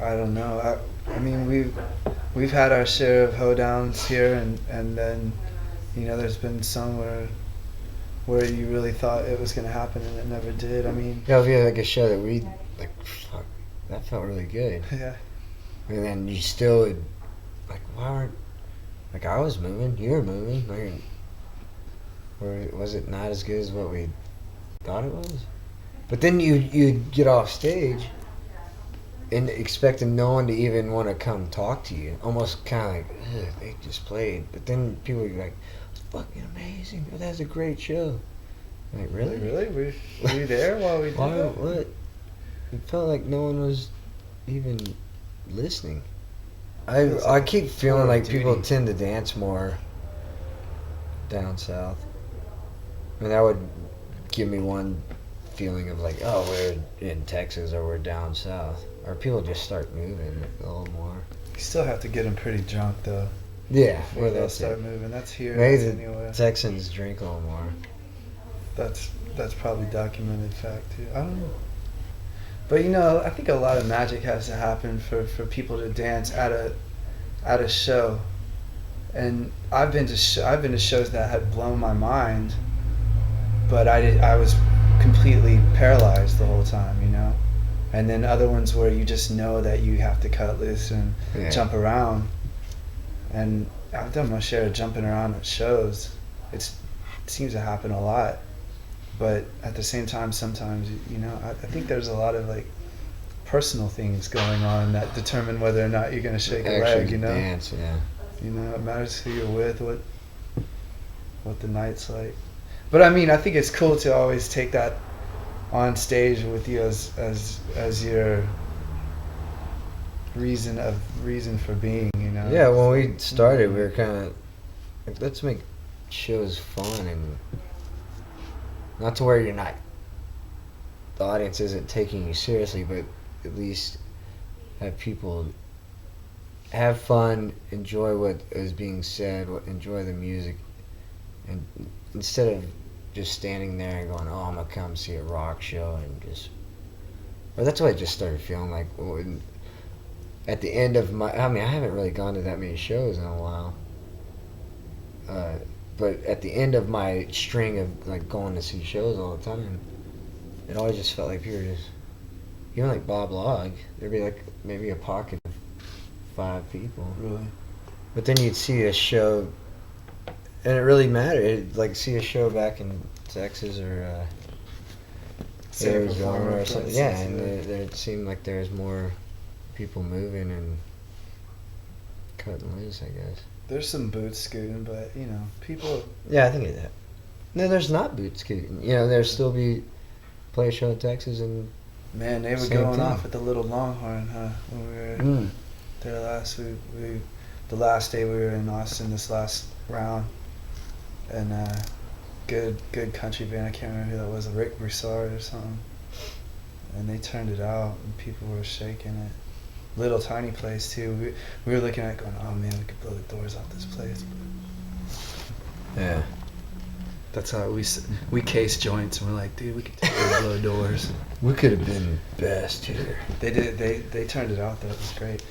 I don't know. I mean, we've had our share of hoedowns here, and then, there's been some where you really thought it was gonna happen and it never did. I mean, Yeah, it'll be like a show that we like. Fuck, that felt really good. yeah. And then you still would, like, why aren't, like, I was moving, you were moving, like, or was it not as good as what we thought it was? But then you'd get off stage and expecting no one to even want to come talk to you. Almost kind of like, ugh, they just played. But then people would be like, it's fucking amazing. That's a great show. I'm like, really? Really? Were you there while we did Why? that? What? It felt like no one was even listening. I keep feeling like people tend to dance more down south. I mean, that would give me one feeling of like, oh, we're in Texas or we're down south. Or people just start moving a little more. You still have to get them pretty drunk though. Yeah, Before they'll start moving. That's here. Maybe the anyway. Texans drink a little more. That's probably documented fact too. I don't know. But I think a lot of magic has to happen for people to dance at a show. And I've been to shows that had blown my mind, but I was completely paralyzed the whole time, And then other ones where you just know that you have to cut loose and jump around. And I've done my share of jumping around at shows. It seems to happen a lot. But at the same time, sometimes, I think there's a lot of like personal things going on that determine whether or not you're going to shake a leg, Dance, yeah. It matters who you're with, what the night's like. But I mean, I think it's cool to always take that on stage with you as your reason for being, Yeah, when we started, we were kind of like, let's make shows fun and not to where the audience isn't taking you seriously, but at least have people have fun, enjoy what is being said, enjoy the music, and instead of just standing there and going, oh, I'm gonna come see a rock show and just, or that's what I just started feeling like at the end of I haven't really gone to that many shows in a while, but at the end of my string of like going to see shows all the time, it always just felt like people were just, even like Bob Log, there'd be like maybe a pocket of 5 people. Really? But then you'd see a show, and it really mattered. It'd, like, see a show back in Texas or Arizona or something. Yeah, and it seemed like there was more people moving and cutting loose, I guess. There's some boot scooting, but people. Yeah, I think of that. No, there's not boot scooting. There'll still be play a show in Texas and. Man, they were going off at the Little Longhorn, huh? When we were there last. The last day we were in Austin, this last round, and good country band. I can't remember who that was, Rick Broussard or something. And they turned it out, and people were shaking it. Little tiny place too. We were looking at it going, oh man, we could blow the doors off this place. But yeah. That's how we case joints, and we're like, dude, we could totally blow doors. We could have been best here. They did. They turned it out though. It was great.